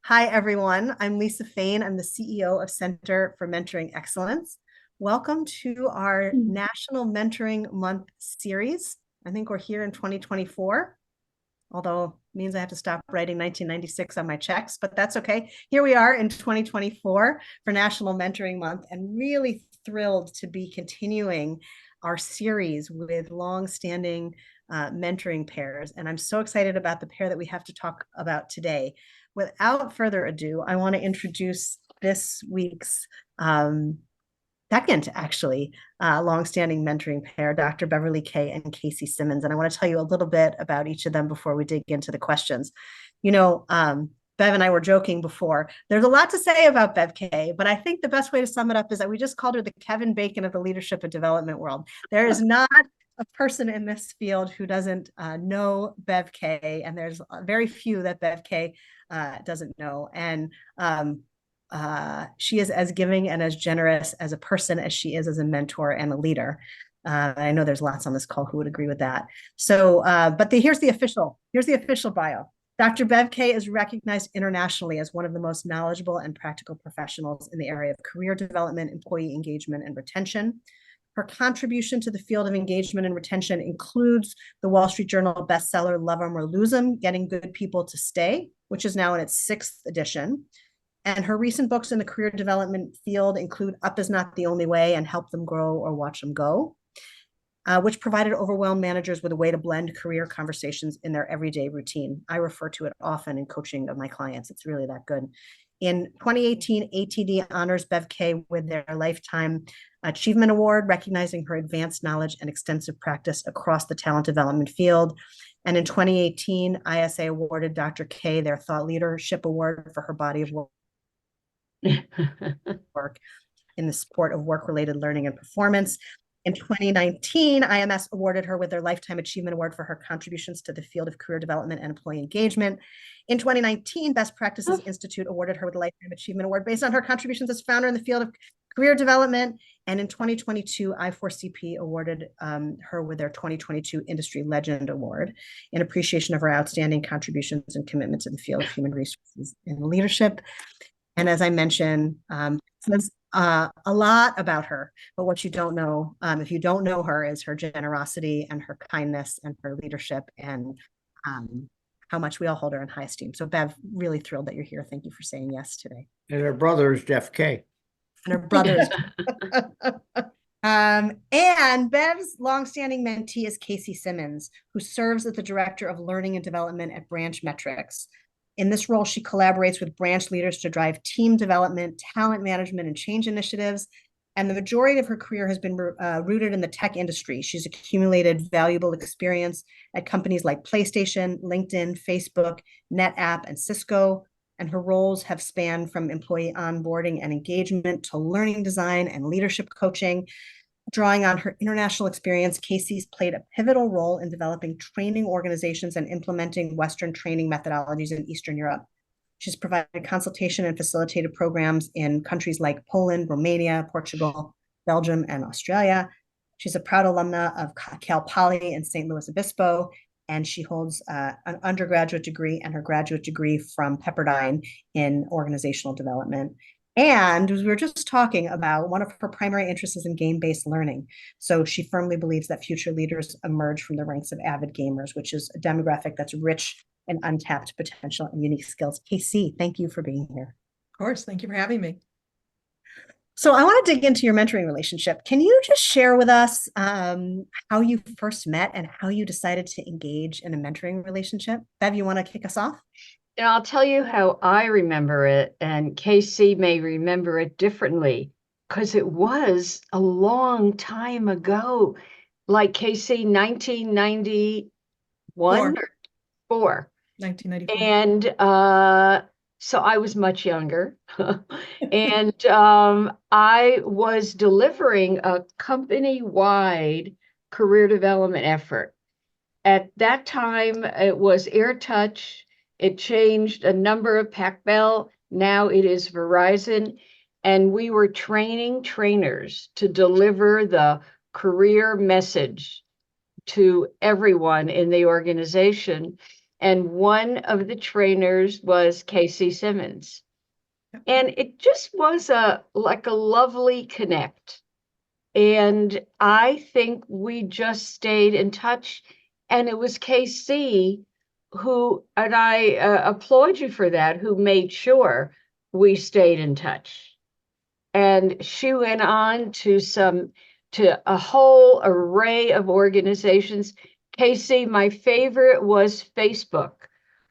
Hi, everyone. I'm Lisa Fain. I'm the CEO of Center for Mentoring Excellence. Welcome to our National Mentoring Month series. I think we're here in 2024, although it means I have to stop writing 1996 on my checks, but that's okay. Here we are in 2024 for National Mentoring Month, and really thrilled to be continuing our series with long-standing mentoring pairs. And I'm so excited about the pair that we have to talk about today. Without further ado, I want to introduce this week's second, actually, longstanding mentoring pair, Dr. Beverly Kaye and Casey Simmons. And I want to tell you a little bit about each of them before we dig into the questions. Bev and I were joking before. There's a lot to say about Bev Kaye, but I think the best way to sum it up is that we just called her the Kevin Bacon of the leadership and development world. There is not a person in this field who doesn't know Bev Kaye, and there's very few that Bev Kaye doesn't know. And she is as giving and as generous as a person as she is as a mentor and a leader. I know there's lots on this call who would agree with that. So, here's the official bio. Dr. Bev Kaye is recognized internationally as one of the most knowledgeable and practical professionals in the area of career development, employee engagement, and retention. Her contribution to the field of engagement and retention includes the Wall Street Journal bestseller Love 'Em or Lose 'Em, Getting Good People to Stay, which is now in its 6th edition. And her recent books in the career development field include Up Is Not the Only Way and Help Them Grow or Watch Them Go, which provided overwhelmed managers with a way to blend career conversations in their everyday routine. I refer to it often in coaching of my clients. It's really that good. In 2018, ATD honors Bev Kaye with their Lifetime Achievement Award, recognizing her advanced knowledge and extensive practice across the talent development field. And in 2018, ISA awarded Dr. Kaye their Thought Leadership Award for her body of work in the support of work-related learning and performance. In 2019, IMS awarded her with their Lifetime Achievement Award for her contributions to the field of career development and employee engagement. In 2019, Best Practices Institute awarded her with a Lifetime Achievement Award based on her contributions as founder in the field of career development. And in 2022, I4CP awarded her with their 2022 Industry Legend Award in appreciation of her outstanding contributions and commitment to the field of human resources and leadership. And as I mentioned, says a lot about her, but what you don't know, if you don't know her, is her generosity and her kindness and her leadership, and how much we all hold her in high esteem. So Bev, really thrilled that you're here. Thank you for saying yes today. And her brother is Jeff Kaye. And her brother is and Bev's longstanding mentee is Casey Simmons, who serves as the Director of Learning and Development at Branch Metrics. In this role, she collaborates with branch leaders to drive team development, talent management, and change initiatives. And the majority of her career has been rooted in the tech industry. She's accumulated valuable experience at companies like PlayStation, LinkedIn, Facebook, NetApp, and Cisco. And her roles have spanned from employee onboarding and engagement to learning design and leadership coaching. Drawing on her international experience, Casey's played a pivotal role in developing training organizations and implementing Western training methodologies in Eastern Europe. She's provided consultation and facilitated programs in countries like Poland, Romania, Portugal, Belgium, and Australia. She's a proud alumna of Cal Poly in St. Louis Obispo, and she holds an undergraduate degree and her graduate degree from Pepperdine in organizational development. And we were just talking about, one of her primary interests is in game-based learning. So she firmly believes that future leaders emerge from the ranks of avid gamers, which is a demographic that's rich in untapped potential and unique skills. Casey, thank you for being here. Of course. Thank you for having me. So I want to dig into your mentoring relationship. Can you just share with us how you first met and how you decided to engage in a mentoring relationship? Bev, you want to kick us off? And I'll tell you how I remember it, and Casey may remember it differently, because it was a long time ago. Like Casey, 1991 or 4. 1994. And so I was much younger. And I was delivering a company-wide career development effort. At that time, it was AirTouch. It changed a number of Pac Bell. Now it is Verizon. And we were training trainers to deliver the career message to everyone in the organization. And one of the trainers was Casey Simmons. And it just was like a lovely connect. And I think we just stayed in touch. And it was KC who, and I applaud you for that, who made sure we stayed in touch. And she went on to a whole array of organizations. Casey, my favorite was Facebook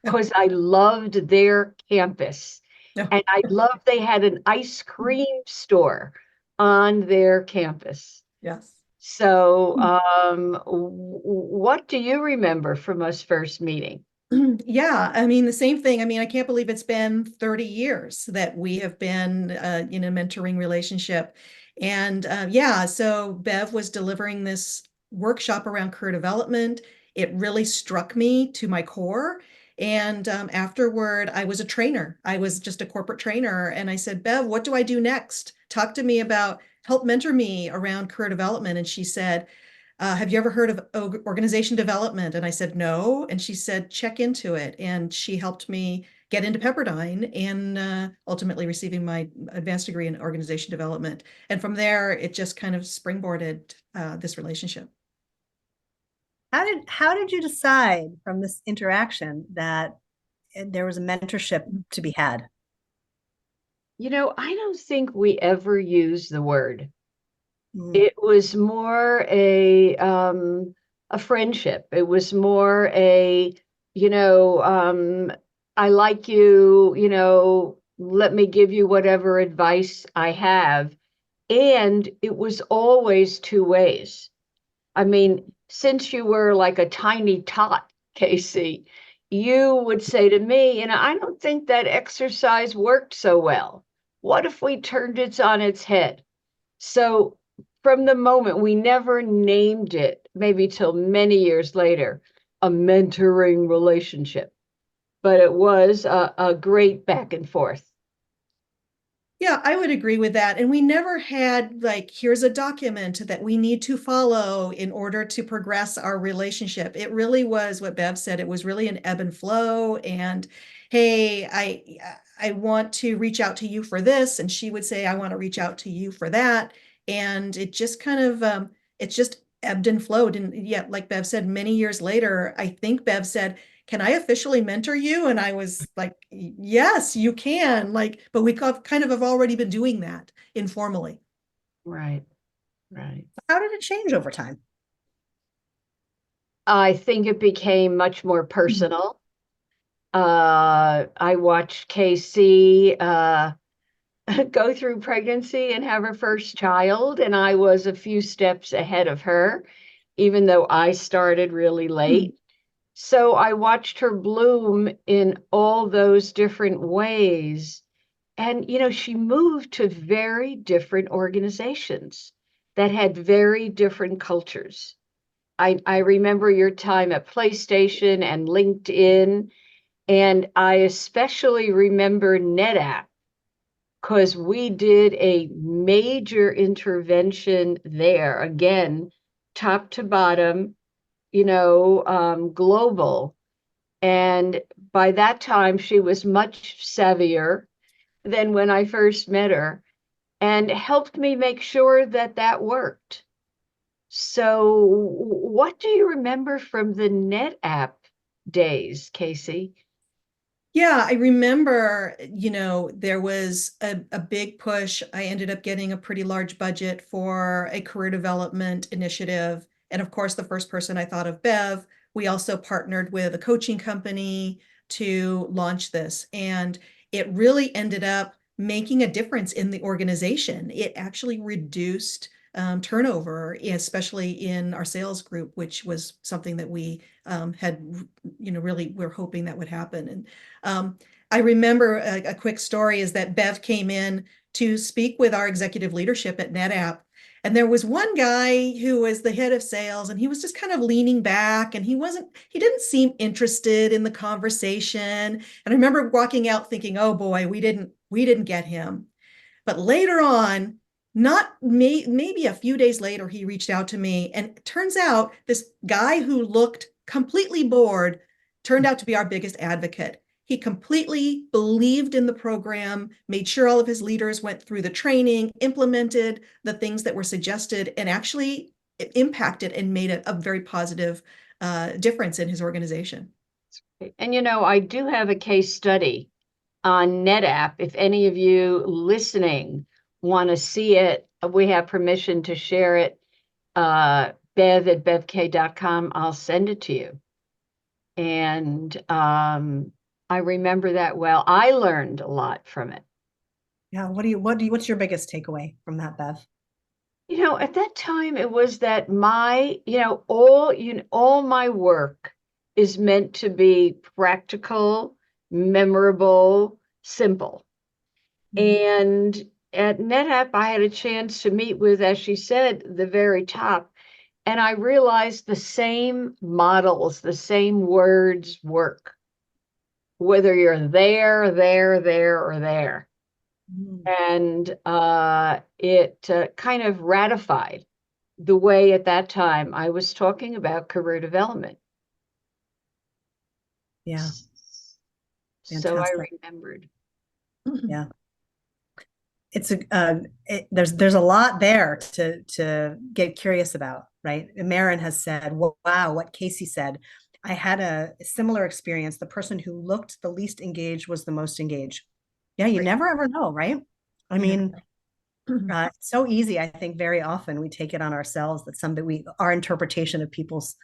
because I loved their campus. No. And I loved they had an ice cream store on their campus. Yes. So, what do you remember from us first meeting? Yeah, I mean, the same thing. I mean, I can't believe it's been 30 years that we have been in a mentoring relationship. And yeah, so Bev was delivering this workshop around career development. It really struck me to my core. And afterward, I was a trainer. I was just a corporate trainer. And I said, Bev, what do I do next? Talk to me about, help mentor me around career development. And she said, have you ever heard of organization development? And I said, no. And she said, check into it. And she helped me get into Pepperdine and ultimately receiving my advanced degree in organization development. And from there, it just kind of springboarded this relationship. How did you decide from this interaction that there was a mentorship to be had? You know, I don't think we ever used the word. Mm. It was more a friendship. It was more I like you, let me give you whatever advice I have. And it was always two ways. I mean, since you were like a tiny tot, Casey, you would say to me, I don't think that exercise worked so well. What if we turned it on its head? So from the moment, we never named it, maybe till many years later, a mentoring relationship, but it was a great back and forth. Yeah, I would agree with that. And we never had like, here's a document that we need to follow in order to progress our relationship. It really was what Bev said. It was really an ebb and flow. And hey, I want to reach out to you for this. And she would say, I want to reach out to you for that. And it just kind of, it's just ebbed and flowed. And yeah, like Bev said, many years later, I think Bev said, can I officially mentor you? And I was like, yes, you can. Like, but we kind of have already been doing that informally. Right, right. How did it change over time? I think it became much more personal. I watched Casey go through pregnancy and have her first child, and I was a few steps ahead of her, even though I started really late. So I watched her bloom in all those different ways. And, she moved to very different organizations that had very different cultures. I remember your time at PlayStation and LinkedIn, and I especially remember NetApp because we did a major intervention there, again, top to bottom, global. And by that time, she was much savvier than when I first met her and helped me make sure that that worked. So, what do you remember from the NetApp days, Casey? Yeah, I remember, there was a big push. I ended up getting a pretty large budget for a career development initiative. And of course, the first person I thought of, Bev, we also partnered with a coaching company to launch this. And it really ended up making a difference in the organization. It actually reduced turnover, especially in our sales group, which was something that we had, really we're hoping that would happen. And I remember a quick story is that Bev came in to speak with our executive leadership at NetApp. And there was one guy who was the head of sales, and he was just kind of leaning back, and he didn't seem interested in the conversation. And I remember walking out thinking, oh boy, we didn't get him. But later on, maybe a few days later, he reached out to me, and it turns out this guy who looked completely bored turned out to be our biggest advocate. He completely believed in the program, made sure all of his leaders went through the training, implemented the things that were suggested, and actually impacted and made a very positive difference in his organization. And I do have a case study on NetApp. If any of you listening want to see it, we have permission to share it. Bev@bevk.com. I'll send it to you. And I remember that well. I learned a lot from it. Yeah. What's your biggest takeaway from that, Bev? At that time, it was that all my work is meant to be practical, memorable, simple. And at NetApp, I had a chance to meet with, as she said, the very top. And I realized the same models, the same words work, whether you're there, or there. And it kind of ratified the way at that time I was talking about career development. Yeah. So I Fantastic. remembered. Yeah. It's there's a lot there to get curious about, right? Marin has said, wow, what Casey said. I had a similar experience. The person who looked the least engaged was the most engaged. Yeah, you never ever know, right? I mean, it's so easy. I think very often we take it on ourselves that our interpretation of people's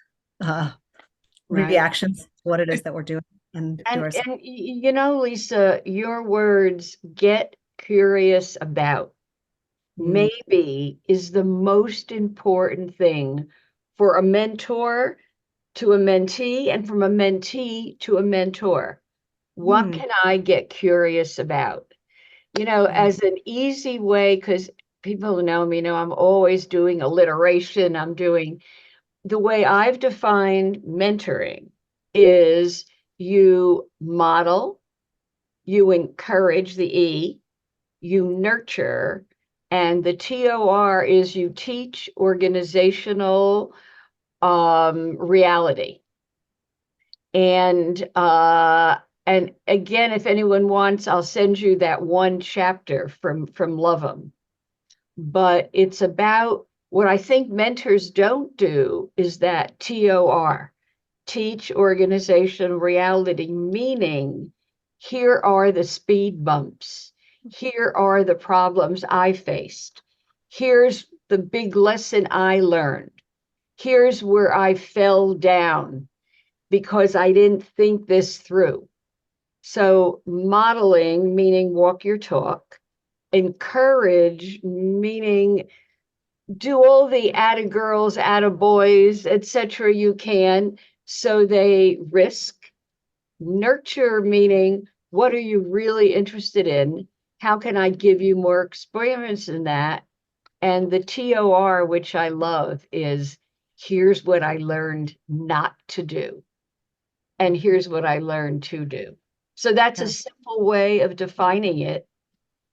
reactions, what it is that we're doing, and Lisa, your words, get curious about, maybe is the most important thing for a mentor to a mentee, and from a mentee to a mentor. What can I get curious about? As an easy way, because people who know me know I'm always doing alliteration. The way I've defined mentoring is you model, you encourage, the E, you nurture, and the TOR is you teach organizational reality. And again, if anyone wants, I'll send you that one chapter from Love-'em. But it's about what I think mentors don't do is that TOR, teach organization reality, meaning here are the speed bumps. Here are the problems I faced. Here's the big lesson I learned. Here's where I fell down because I didn't think this through. So modeling, meaning walk your talk. Encourage, meaning do all the atta girls, atta boys, etc. you can, so they risk. Nurture, meaning what are you really interested in? How can I give you more experience in that? And the TOR, which I love, is here's what I learned not to do. And here's what I learned to do. So that's a simple way of defining it.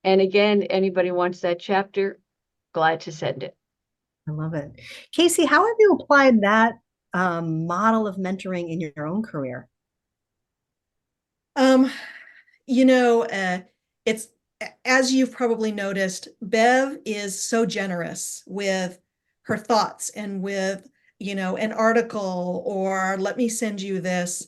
And again, anybody wants that chapter, glad to send it. I love it. Casey, how have you applied that model of mentoring in your own career? It's, as you've probably noticed, Bev is so generous with her thoughts and with, an article or let me send you this.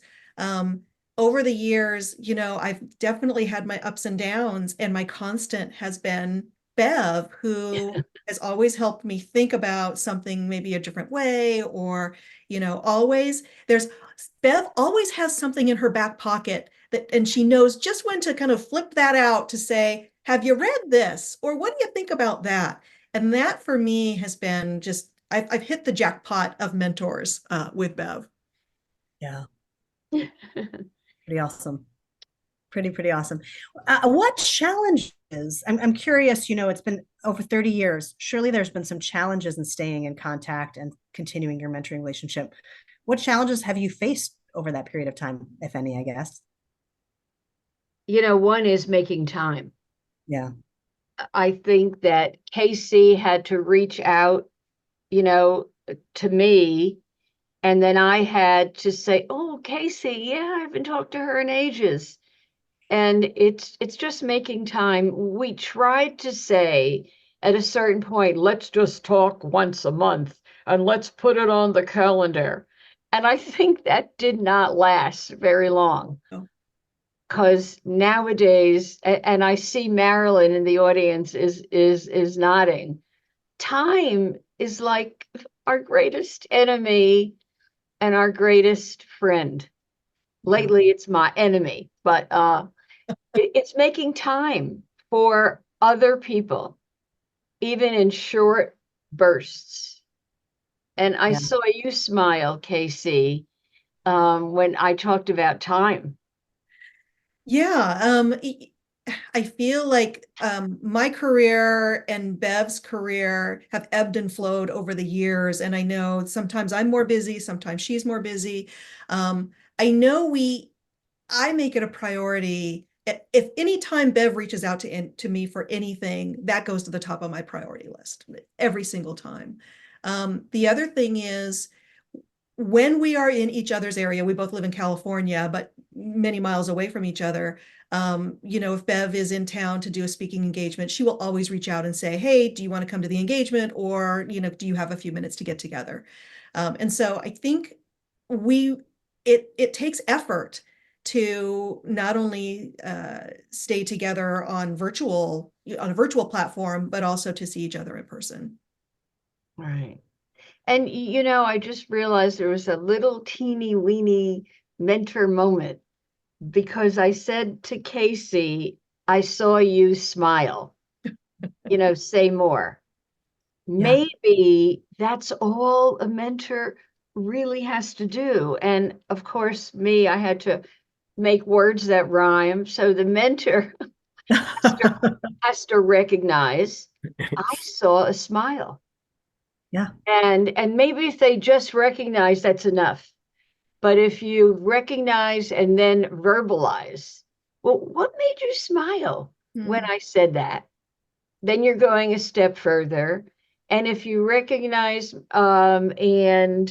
Over the years, I've definitely had my ups and downs, and my constant has been Bev, who has always helped me think about something maybe a different way, or, Bev always has something in her back pocket and she knows just when to kind of flip that out to say, have you read this? Or what do you think about that? And that for me has been just, I've hit the jackpot of mentors with Bev. Yeah. Pretty awesome. Pretty awesome. What challenges, I'm curious, it's been over 30 years. Surely there's been some challenges in staying in contact and continuing your mentoring relationship. What challenges have you faced over that period of time, if any, I guess? One is making time. Yeah. I think that Casey had to reach out, to me, and then I had to say, oh, Casey, yeah, I haven't talked to her in ages. And it's just making time. We tried to say at a certain point, let's just talk once a month and let's put it on the calendar. And I think that did not last very long. Oh. Because nowadays, and I see Marilyn in the audience is nodding. Time is like our greatest enemy and our greatest friend. Lately, it's my enemy, but it's making time for other people, even in short bursts. And I Yeah. saw you smile, Casey, when I talked about time. Yeah, I feel like my career and Bev's career have ebbed and flowed over the years, and I know sometimes I'm more busy, sometimes she's more busy. I know I make it a priority. If any time Bev reaches out to me for anything, that goes to the top of my priority list every single time. The other thing is, when we are in each other's area, we both live in California, but many miles away from each other. If Bev is in town to do a speaking engagement, she will always reach out and say, hey, do you want to come to the engagement? Or, do you have a few minutes to get together? And so I think it takes effort to not only stay together on a virtual platform, but also to see each other in person. Right. And I just realized there was a little teeny weeny mentor moment because I said to Casey, I saw you smile, say more. Yeah. Maybe that's all a mentor really has to do. And of course, I had to make words that rhyme. So the mentor has to recognize I saw a smile. Yeah. And maybe if they just recognize, that's enough. But if you recognize and then verbalize, well, what made you smile when I said that? Then you're going a step further. And if you recognize and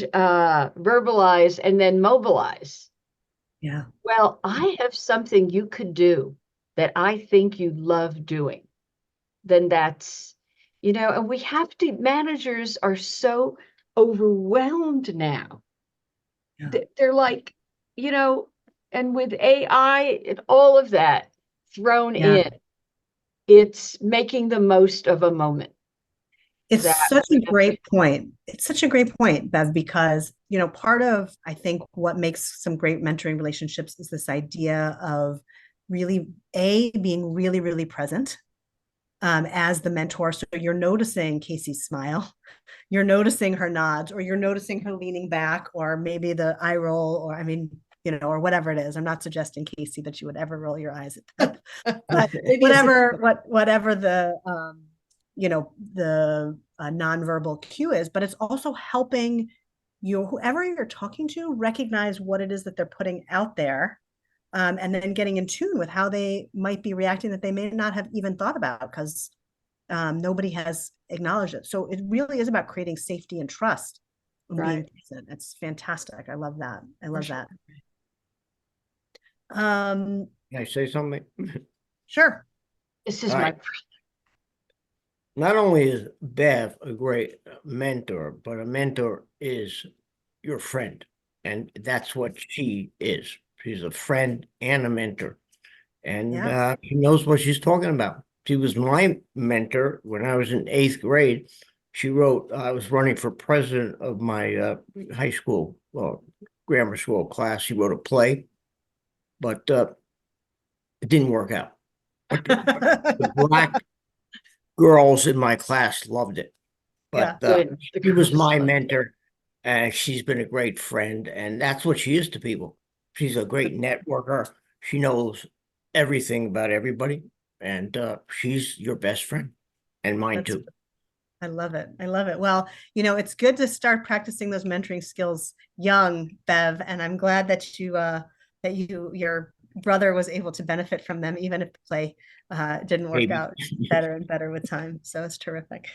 verbalize and then mobilize, Yeah. well, I have something you could do that I think you love doing. Then that's, and we have to, managers are so overwhelmed now. Yeah. They're like, and with AI and all of that thrown Yeah. in, it's making the most of a moment. It's That such a great point. It's such a great point, Bev, because, part of, I think, what makes some great mentoring relationships is this idea of really, being really, really present as the mentor. So you're noticing Casey's smile, you're noticing her nods, or you're noticing her leaning back, or maybe the eye roll, or or whatever it is. I'm not suggesting, Casey, that you would ever roll your eyes at that, but whatever the the nonverbal cue is. But it's also helping whoever you're talking to recognize what it is that they're putting out there, and then getting in tune with how they might be reacting that they may not have even thought about, because nobody has acknowledged it. So it really is about creating safety and trust and being present. It's fantastic. I love that. I love that. Can I say something? Sure. This is All my right. Not only is Bev a great mentor, but a mentor is your friend. And that's what she is. She's a friend and a mentor. And she knows what she's talking about. She was my mentor when I was in 8th grade. She wrote, I was running for president of my high school, grammar school class. She wrote a play, but it didn't work out. But the black girls in my class loved it. But she was my mentor, and she's been a great friend. And that's what she is to people. She's a great networker. She knows everything about everybody. And she's your best friend, and mine too. I love it. I love it. Well, it's good to start practicing those mentoring skills young, Bev, and I'm glad that your brother was able to benefit from them, even if the play didn't work out better and better with time. So it's terrific.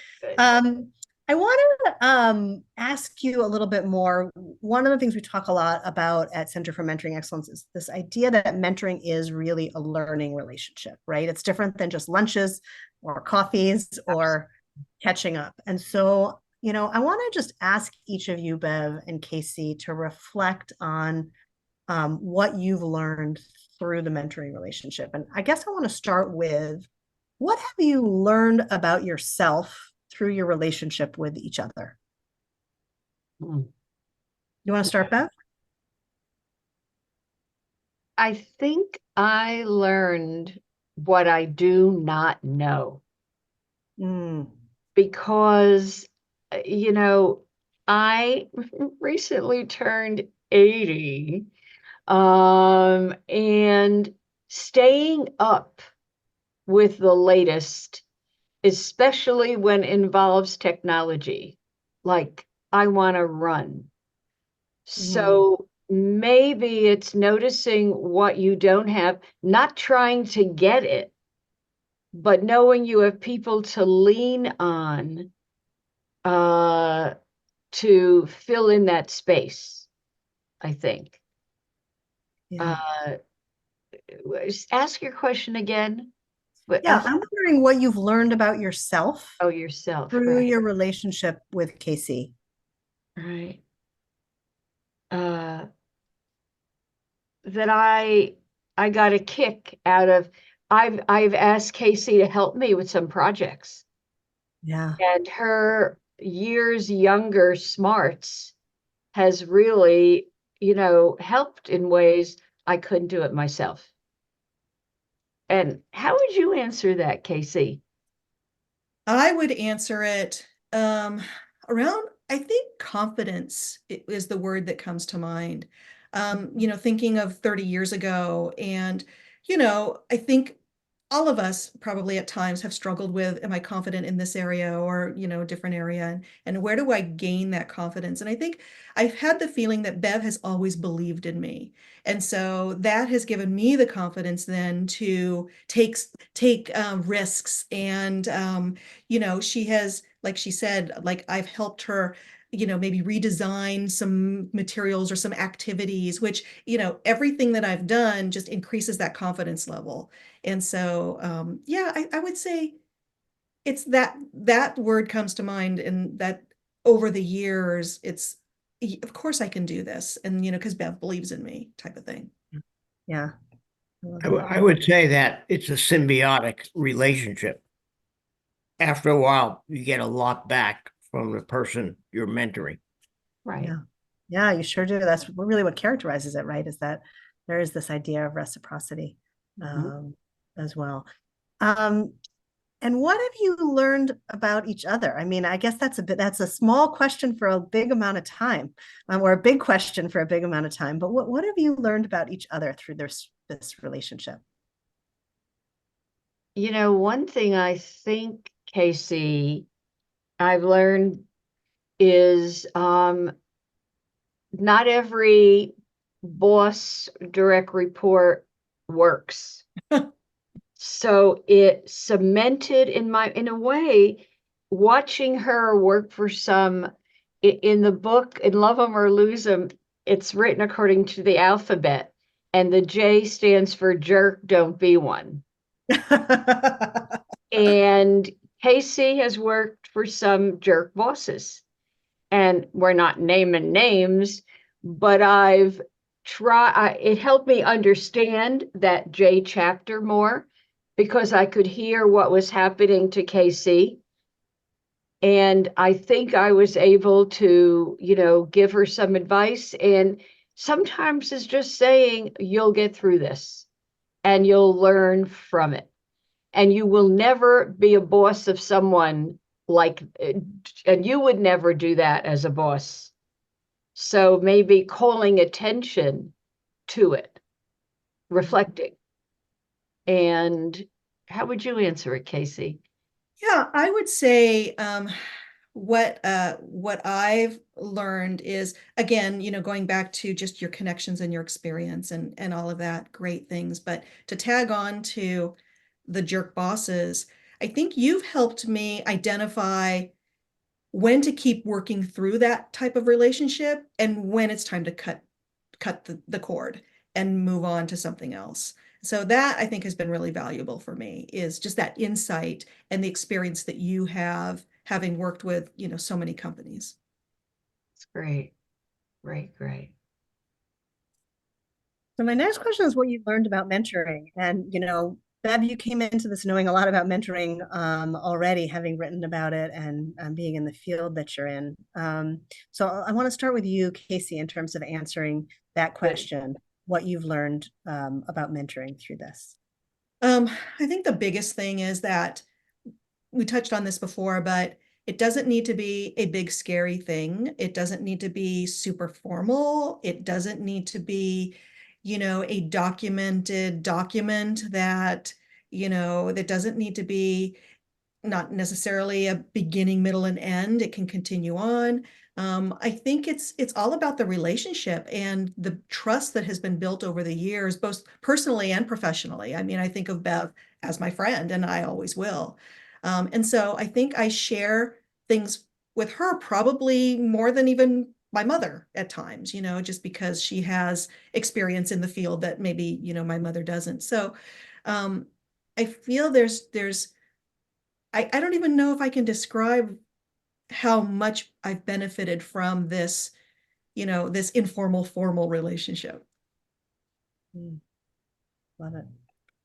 I want to ask you a little bit more. One of the things we talk a lot about at Center for Mentoring Excellence is this idea that mentoring is really a learning relationship, right? It's different than just lunches or coffees or catching up. And so, I want to just ask each of you, Bev and Casey, to reflect on what you've learned through the mentoring relationship. And I guess I want to start with, what have you learned about yourself through your relationship with each other? Hmm. You want to start, Bev? I think I learned what I do not know Mm. because, I recently turned 80, and staying up with the latest, especially when it involves technology, like I want to run. So maybe it's noticing what you don't have, not trying to get it, but knowing you have people to lean on to fill in that space, I think. Yeah. Uh, ask your question again. But Yeah, I'm wondering what you've learned about yourself oh, yourself, through right? your relationship with Casey. Right. Uh, that I got a kick out of. I've asked Casey to help me with some projects, Yeah. and her years younger smarts has really, helped in ways I couldn't do it myself. And how would you answer that, Casey? I would answer it around, I think confidence is the word that comes to mind. Thinking of 30 years ago, and, I think all of us probably at times have struggled with, am I confident in this area or, a different area? And where do I gain that confidence? And I think I've had the feeling that Bev has always believed in me. And so that has given me the confidence then to take risks. And she has, like she said, like I've helped her, maybe redesign some materials or some activities, which, everything that I've done just increases that confidence level. And so, yeah, I would say it's that word comes to mind, and that over the years, of course I can do this. And, because Bev believes in me type of thing. Yeah. I would say that it's a symbiotic relationship. After a while, you get a lot back from the person you're mentoring. Right. Yeah. Yeah, you sure do. That's really what characterizes it, right? Is that there is this idea of reciprocity as well. Um, and what have you learned about each other? I mean, I guess that's a small question for a big amount of time, or a big question for a big amount of time. But what have you learned about each other through this relationship? One thing I think, Casey, I've learned is not every boss direct report works. So it cemented in a way, watching her work for some in the book, in Love 'Em or Lose 'Em, it's written according to the alphabet, and the J stands for jerk, don't be one. And Casey has worked for some jerk bosses, and we're not naming names, but it helped me understand that J chapter more, because I could hear what was happening to Casey. And I think I was able to, give her some advice. And sometimes it's just saying, you'll get through this and you'll learn from it. And you will never be a boss of someone and you would never do that as a boss. So maybe calling attention to it, reflecting. And how would you answer it, Casey? Yeah, I would say what I've learned is, again, going back to just your connections and your experience and all of that great things, but to tag on to the jerk bosses, I think you've helped me identify when to keep working through that type of relationship and when it's time to cut the cord and move on to something else. So that I think has been really valuable for me, is just that insight and the experience that you have having worked with, so many companies. It's great. Great, great. So my next question is what you learned about mentoring. And, Bev, you came into this knowing a lot about mentoring already, having written about it and being in the field that you're in. So I want to start with you, Casey, in terms of answering that question, what you've learned about mentoring through this. I think the biggest thing is that we touched on this before, but it doesn't need to be a big, scary thing. It doesn't need to be super formal. It doesn't need to be, a documented document that, that doesn't need to be not necessarily a beginning, middle, and end. It can continue on. I think it's all about the relationship and the trust that has been built over the years, both personally and professionally. I mean, I think of Bev as my friend, and I always will. And so I think I share things with her probably more than even my mother at times, just because she has experience in the field that maybe, my mother doesn't. So I feel I don't even know if I can describe how much I've benefited from this, this informal, formal relationship. Love it.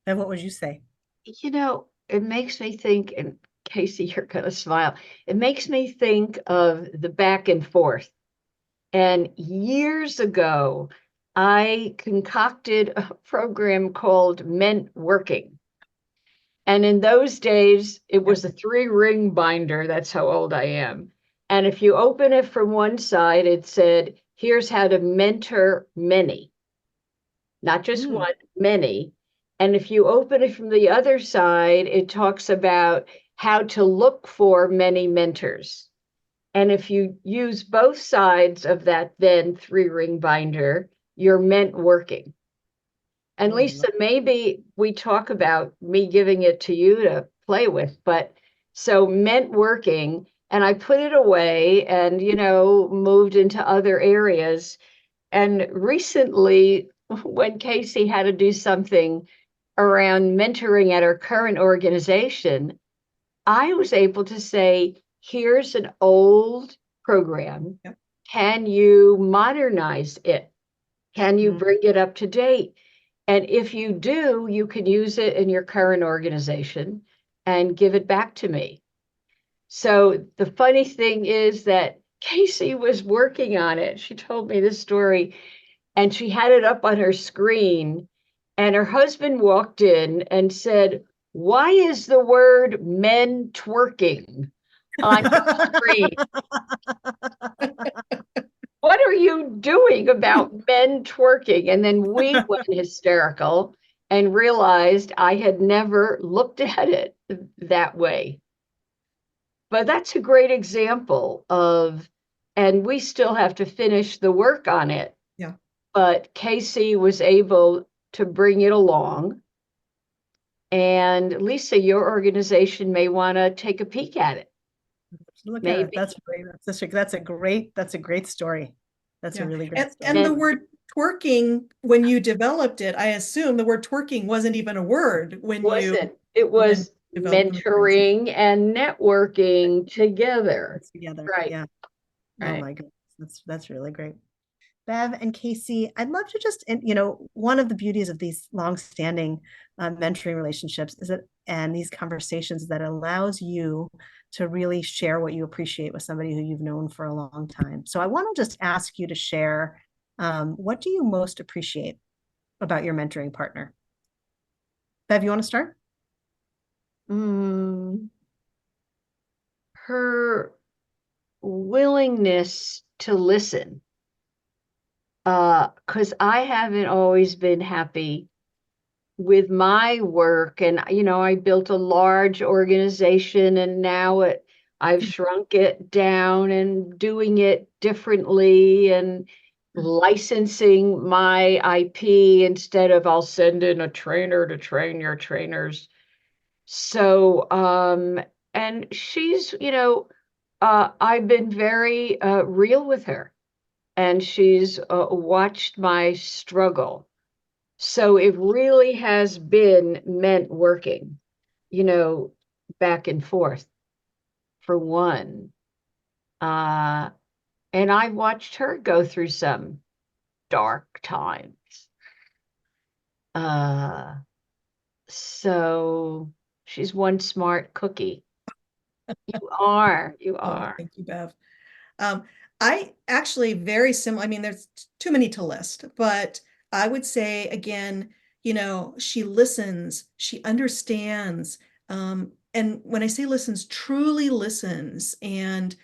And what would you say? It makes me think, and Casey, you're going to smile. It makes me think of the back and forth. And years ago, I concocted a program called Working. And in those days, it was a 3-ring binder. That's how old I am. And if you open it from one side, it said, here's how to mentor many, not just one, many. And if you open it from the other side, it talks about how to look for many mentors. And if you use both sides of that then 3-ring binder, you're working. And Lisa, maybe we talk about me giving it to you to play with, but so working, and I put it away and, moved into other areas. And recently, when Casey had to do something around mentoring at her current organization, I was able to say, here's an old program. Yep. Can you modernize it? Can you bring it up to date? And if you do, you can use it in your current organization and give it back to me. So the funny thing is that Casey was working on it. She told me this story and she had it up on her screen. And her husband walked in and said, why is the word men twerking on your screen? What are you doing about men twerking? And then we went hysterical and realized I had never looked at it that way. But that's a great example of, and we still have to finish the work on it. Yeah. But Casey was able to bring it along. And Lisa, your organization may want to take a peek at it. Look at it. That's great. That's a great story. That's a really great story. And the word twerking, when you developed it, I assume the word twerking wasn't even a word when you. It was mentoring and networking together. Right. Yeah. Right. Oh my goodness. That's really great. Bev and Casey, I'd love to just, one of the beauties of these long-standing mentoring relationships is that, and these conversations, that allows you to really share what you appreciate with somebody who you've known for a long time. So I want to just ask you to share, what do you most appreciate about your mentoring partner? Bev, you want to start? Her willingness to listen. Because I haven't always been happy with my work. And, I built a large organization and now I've shrunk it down and doing it differently and licensing my IP instead of I'll send in a trainer to train your trainers. So, and she's, I've been very real with her, and she's watched my struggle. So it really has been meant working, back and forth for one. And I've watched her go through some dark times. So she's one smart cookie. You Oh, are. thank you, Bev. I actually very similar. I mean, there's too many to list, but I would say again, she listens, she understands. And when I say listens, truly listens and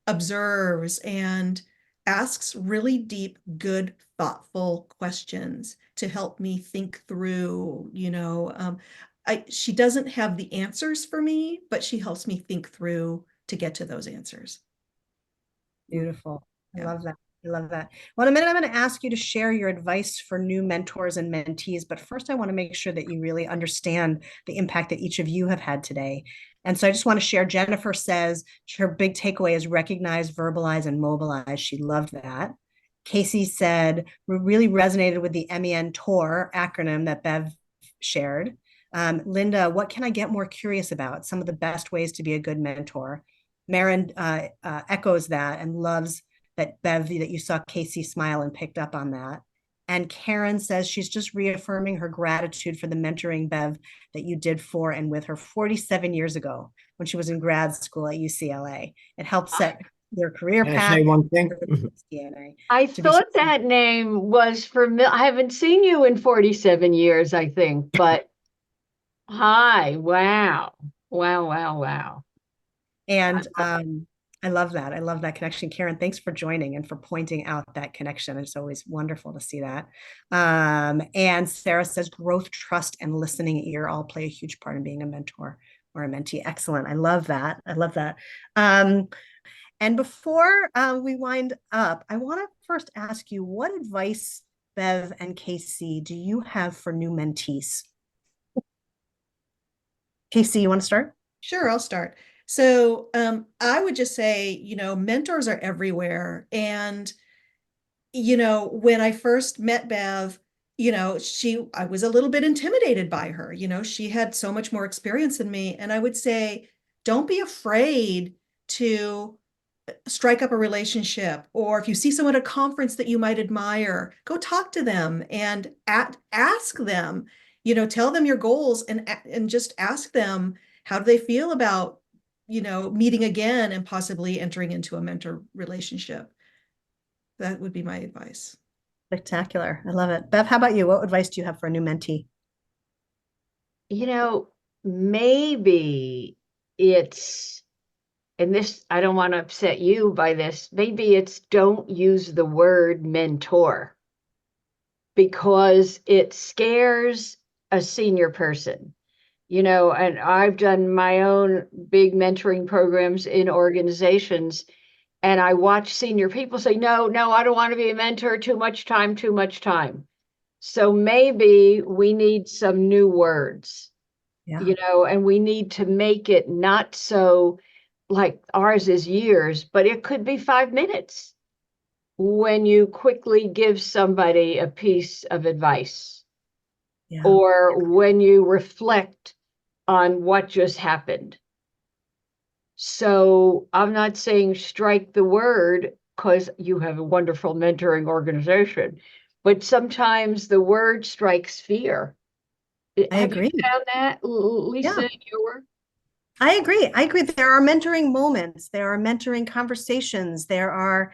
observes and asks really deep, good, thoughtful questions to help me think through, she doesn't have the answers for me, but she helps me think through to get to those answers. Beautiful. I Yeah. love that. I love that. Well, in a minute, I'm going to ask you to share your advice for new mentors and mentees. But first, I want to make sure that you really understand the impact that each of you have had today. And so I just want to share. Jennifer says her big takeaway is recognize, verbalize, and mobilize. She loved that. Casey said, we really resonated with the mentor acronym that Bev shared. Linda, what can I get more curious about? Some of the best ways to be a good mentor. Marin echoes that and loves that, Bev, that you saw Casey smile and picked up on that. And Karen says she's just reaffirming her gratitude for the mentoring, Bev, that you did for and with her 47 years ago when she was in grad school at UCLA. It helped set their career Can I path. say one thing? I thought that name was familiar. I haven't seen you in 47 years, I think, but hi, wow. Wow, wow, wow. And I love that. I love that connection. Karen, thanks for joining and for pointing out that connection. It's always wonderful to see that. And Sarah says growth, trust, and listening ear all play a huge part in being a mentor or a mentee. Excellent. I love that. I love that. And before we wind up, I want to first ask you, what advice, Bev and Casey, do you have for new mentees? Casey, you want to start? Sure, I'll start. So I would just say, mentors are everywhere. And, when I first met Bev, I was a little bit intimidated by her. She had so much more experience than me. And I would say, don't be afraid to strike up a relationship. Or if you see someone at a conference that you might admire, go talk to them and ask them, tell them your goals and just ask them, how do they feel about meeting again and possibly entering into a mentor relationship. That would be my advice. Spectacular. I love it. Bev, how about you? What advice do you have for a new mentee? Maybe it's, and this, I don't want to upset you by this, maybe it's don't use the word mentor because it scares a senior person. And I've done my own big mentoring programs in organizations, and I watch senior people say, no, I don't want to be a mentor, too much time, too much time. So maybe we need some new words, and we need to make it not so like ours is years, but it could be 5 minutes when you quickly give somebody a piece of advice or when you reflect on what just happened. So I'm not saying strike the word because you have a wonderful mentoring organization, but sometimes the word strikes fear. I agree. You found that, Lisa, in your work? I agree. There are mentoring moments. There are mentoring conversations. There are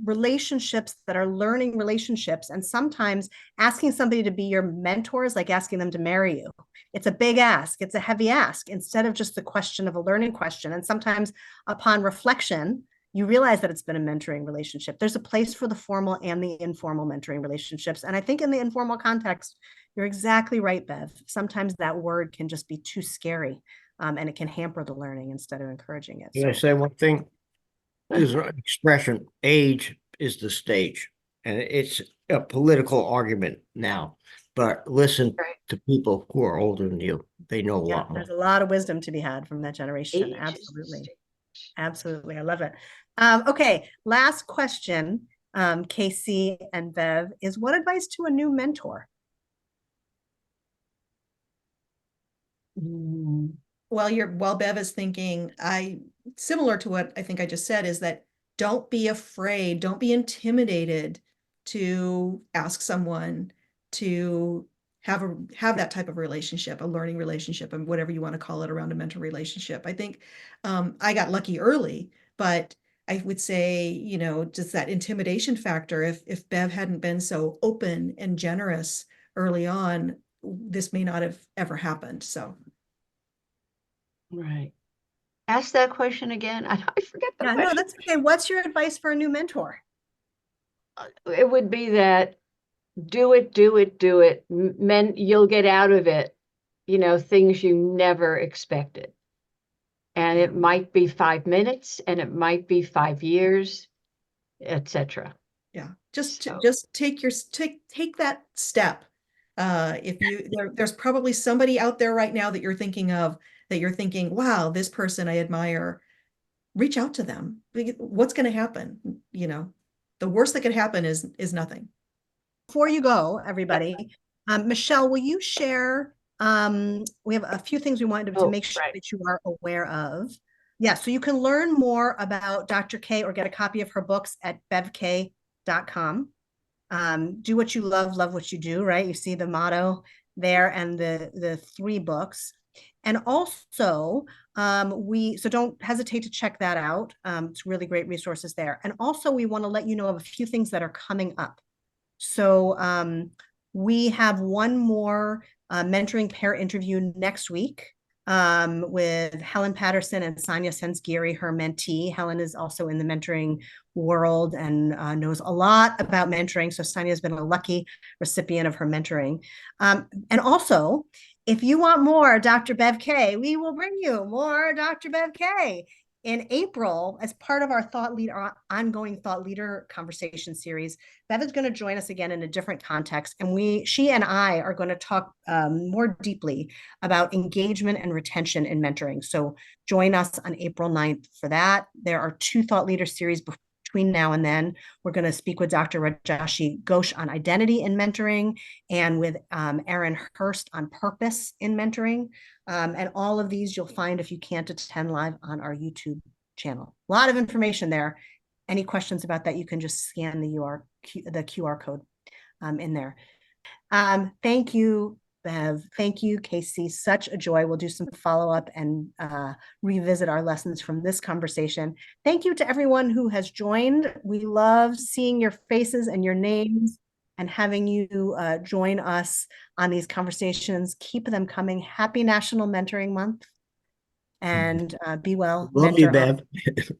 relationships that are learning relationships. And sometimes asking somebody to be your mentor is like asking them to marry you. It's a big ask. It's a heavy ask instead of just the question of a learning question. And sometimes upon reflection, you realize that it's been a mentoring relationship. There's a place for the formal and the informal mentoring relationships. And I think in the informal context, you're exactly right, Bev. Sometimes that word can just be too scary. And it can hamper the learning instead of encouraging it. Can I say one thing? There's an expression, age is the stage. And it's a political argument now. But listen to people who are older than you. They know a lot more. There's a lot of wisdom to be had from that generation. Age Absolutely. Absolutely. I love it. Okay. Last question, Casey and Bev, is what advice to a new mentor? Mm, While Bev is thinking, similar to what I think I just said, is that don't be afraid, don't be intimidated to ask someone to have that type of relationship, a learning relationship, and whatever you want to call it around a mentor relationship. I think I got lucky early, but I would say, you know, just that intimidation factor. If Bev hadn't been so open and generous early on, this may not have ever happened. So. right. Ask that question again. I forget the Yeah, no, question. that's okay. What's your advice for a new mentor? It would be that do it, do it, do it. You'll get out of it, you know, things you never expected. And it might be 5 minutes and it might be 5 years, etc. Yeah, So, just take that step. There's probably somebody out there right now that you're thinking of, that you're thinking, wow, this person I admire. Reach out to them. What's going to happen? You know, the worst that could happen is nothing. Before you go, everybody, Michelle, will you share? We have a few things we wanted to make sure right. that you are aware of. Yeah, so you can learn more about Dr. Kaye or get a copy of her books at bevkaye.com. Do what you love, love what you do, right? You see the motto there and the 3 books. And also, so don't hesitate to check that out. It's really great resources there. And also, we want to let you know of a few things that are coming up. So we have one more mentoring pair interview next week with Helen Patterson and Sania Sanzgiri, her mentee. Helen is also in the mentoring world and knows a lot about mentoring. So Sania has been a lucky recipient of her mentoring. And also, if you want more Dr. Bev Kaye, we will bring you more Dr. Bev Kaye in April as part of our ongoing thought leader conversation series. Bev is going to join us again in a different context, and she and I are going to talk more deeply about engagement and retention in mentoring. So join us on April 9th for that. There are 2 thought leader series between now and then. We're going to speak with Dr. Rajashi Ghosh on identity in mentoring, and with Erin Hurst on purpose in mentoring. And all of these you'll find if you can't attend live on our YouTube channel. A lot of information there. Any questions about that, you can just scan the QR code in there. Thank you, Bev. Thank you, Casey. Such a joy. We'll do some follow-up and revisit our lessons from this conversation. Thank you to everyone who has joined. We love seeing your faces and your names and having you join us on these conversations. Keep them coming. Happy National Mentoring Month. And be well. Love you, Bev.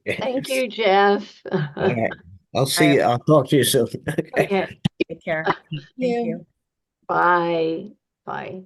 Thank you, Jeff. All right. I'll see you. I'll talk to you soon. Okay. Take care. Thank you. Bye. Bye.